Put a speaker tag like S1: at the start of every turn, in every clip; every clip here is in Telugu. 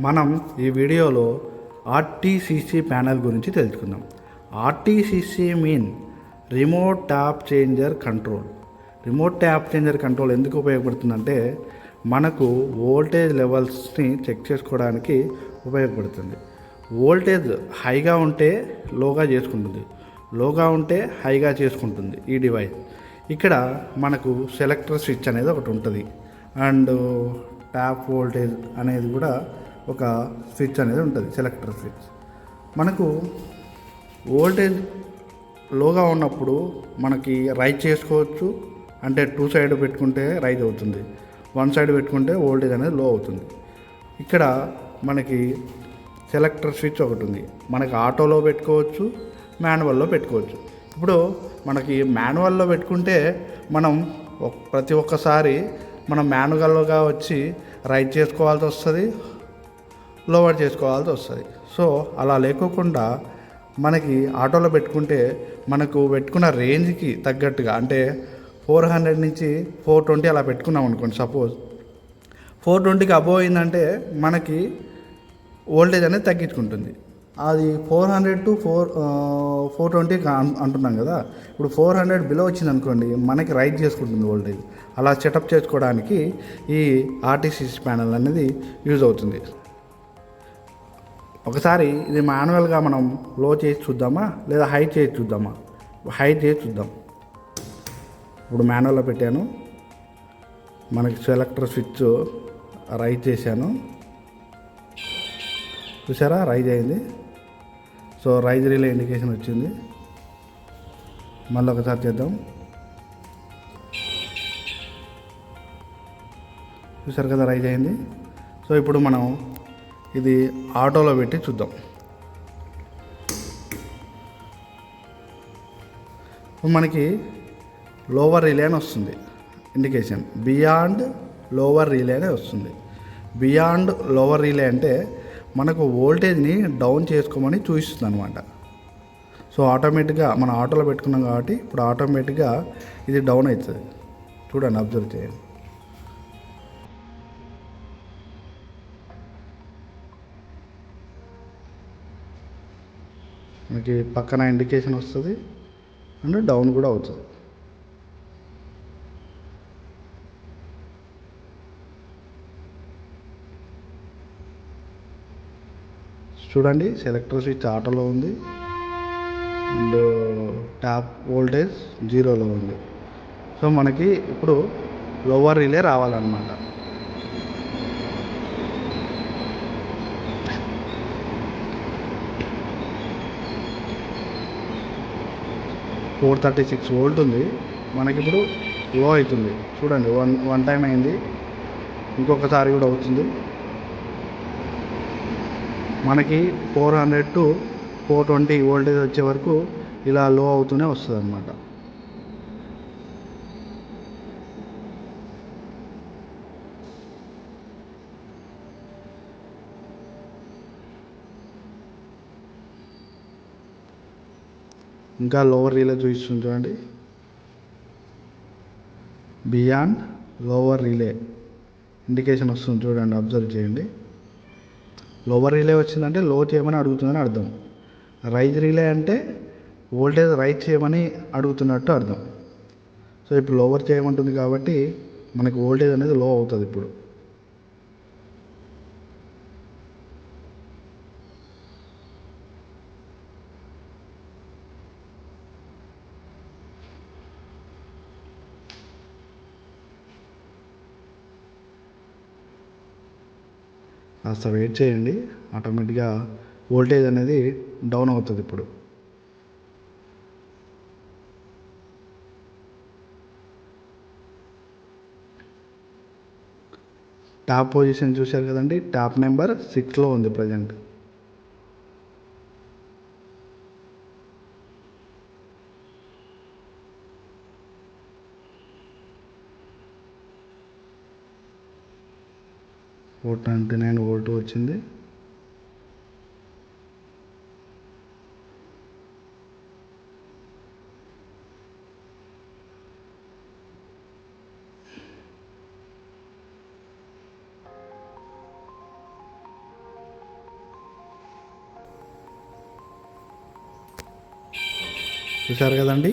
S1: మనం ఈ వీడియోలో ఆర్టీసీసీ ప్యానెల్ గురించి తెలుసుకుందాం. RTCC mean remote tap changer control. Remote tap changer control ఎందుకు ఉపయోగపడుతుందంటే మనకు వోల్టేజ్ లెవెల్స్ని చెక్ చేసుకోవడానికి ఉపయోగపడుతుంది. వోల్టేజ్ హైగా ఉంటే లోగా చేసుకుంటుంది, లోగా ఉంటే హైగా చేసుకుంటుంది ఈ డివైస్. ఇక్కడ మనకు సెలెక్టర్ స్విచ్ అనేది ఒకటి ఉంటుంది అండ్ ట్యాప్ వోల్టేజ్ అనేది కూడా ఒక స్విచ్ అనేది ఉంటుంది, సెలెక్టర్ స్విచ్. మనకు వోల్టేజ్ లోగా ఉన్నప్పుడు మనకి రైజ్ చేసుకోవచ్చు, అంటే టూ సైడ్ పెట్టుకుంటే రైజ్ అవుతుంది, వన్ సైడ్ పెట్టుకుంటే వోల్టేజ్ అనేది లో అవుతుంది. ఇక్కడ మనకి సెలెక్టర్ స్విచ్ ఒకటి ఉంది, మనకి ఆటోలో పెట్టుకోవచ్చు, మాన్యువల్లో పెట్టుకోవచ్చు. ఇప్పుడు మనకి మాన్యువల్లో పెట్టుకుంటే మనం ప్రతి ఒక్కసారి మనం మాన్యువల్గా వచ్చి రైజ్ చేసుకోవాల్సి వస్తుంది, లోవర్ చేసుకోవాల్సి వస్తుంది. సో అలా లేకోకుండా మనకి ఆటోలో పెట్టుకుంటే మనకు పెట్టుకున్న రేంజ్కి తగ్గట్టుగా, అంటే 400 నుంచి 420 అలా పెట్టుకున్నాం అనుకోండి. సపోజ్ 420కి అబోవ్ అయిందంటే మనకి వోల్టేజ్ అనేది తగ్గించుకుంటుంది. అది 400 టు 420 అంటున్నాం కదా. ఇప్పుడు 400 బిలో వచ్చింది అనుకోండి, మనకి రైజ్ చేసుకుంటుంది వోల్టేజ్. అలా సెటప్ చేసుకోవడానికి ఈ ఆర్టీసీసీ ప్యానెల్ అనేది యూజ్ అవుతుంది. ఒకసారి ఇది మాన్యువల్గా మనం లో చేసి చూద్దామా లేదా హై చేసి చూద్దామా? హై చేసి చూద్దాం. ఇప్పుడు మాన్యువల్లో పెట్టాను, మనకి సెలెక్టర్ స్విచ్ రైజ్ చేశాను, చూసారా రైజ్ అయింది. సో రైజ్ రిలే ఇండికేషన్ వచ్చింది. మళ్ళీ ఒకసారి చేద్దాం, చూసారు కదా రైజ్ అయింది. సో ఇప్పుడు మనం ఇది ఆటోలో పెట్టి చూద్దాం. మనకి లోవర్ రిలే అని వస్తుంది ఇండికేషన్, బియాండ్ లోవర్ రిలే అనే వస్తుంది. బియాండ్ లోవర్ రిలే అంటే మనకు వోల్టేజ్ని డౌన్ చేసుకోమని చూపిస్తుంది అనమాట. సో ఆటోమేటిక్గా మనం ఆటోలో పెట్టుకున్నాం కాబట్టి ఇప్పుడు ఆటోమేటిక్గా ఇది డౌన్ అవుతుంది. చూడండి, అబ్జర్వ్ చేయండి. మనకి పక్కన ఇండికేషన్ వస్తుంది అండ్ డౌన్ కూడా అవుతుంది. చూడండి, సెలెక్టర్ స్విచ్ ఆటోలో ఉంది అండ్ ట్యాప్ వోల్టేజ్ 0లో ఉంది. సో మనకి ఇప్పుడు లోవర్ రిలే రావాలన్నమాట. ఫోర్ 36 వోల్ట్ ఉంది, మనకి ఇప్పుడు లో అవుతుంది. చూడండి, వన్ టైం అయింది, ఇంకొకసారి కూడా అవుతుంది. మనకి 400 టు 420 వోల్టేజ్ వచ్చే వరకు ఇలా లో అవుతూనే వస్తుంది అన్నమాట. ఇంకా లోవర్ రిలే చూపిస్తుంది చూడండి, బియాండ్ లోవర్ రిలే ఇండికేషన్ వస్తుంది చూడండి, అబ్జర్వ్ చేయండి. లోవర్ రిలే వచ్చిందంటే లో చేయమని అడుగుతుందని అర్థం. రైజ్ రిలే అంటే వోల్టేజ్ రైజ్ చేయమని అడుగుతున్నట్టు అర్థం. సో ఇప్పుడు లోవర్ చేయమంటుంది కాబట్టి మనకి వోల్టేజ్ అనేది లో అవుతుంది. ఇప్పుడు కాస్త వెయిట్ చేయండి, ఆటోమేటిక్గా వోల్టేజ్ అనేది డౌన్ అవుతుంది. ఇప్పుడు టాప్ పొజిషన్ చూశారు కదండి, టాప్ నెంబర్ 6లో ఉంది ప్రజెంట్. ఫోర్ 29 వోల్ట్ వచ్చింది. చూసారు కదండి,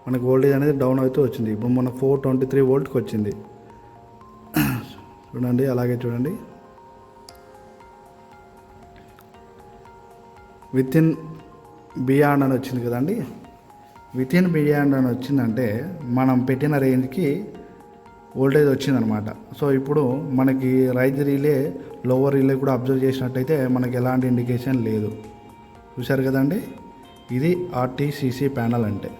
S1: మనకు వోల్టేజ్ అనేది డౌన్ అవుతూ వచ్చింది. ఇప్పుడు మన 423 వోల్ట్కి వచ్చింది చూడండి. అలాగే చూడండి, విత్ ఇన్ బియాండ్ అని వచ్చింది కదండి. విత్ ఇన్ బియాండ్ అని వచ్చిందంటే మనం పెట్టిన రేంజ్కి వోల్టేజ్ వచ్చిందనమాట. సో ఇప్పుడు మనకి రైజ్ రీలే లోవర్ రీలే కూడా అబ్జర్వ్ చేసినట్టయితే మనకి ఎలాంటి ఇండికేషన్ లేదు. చూశారు కదండి, ఇది ఆర్టీసీసీ ప్యానల్ అంటే.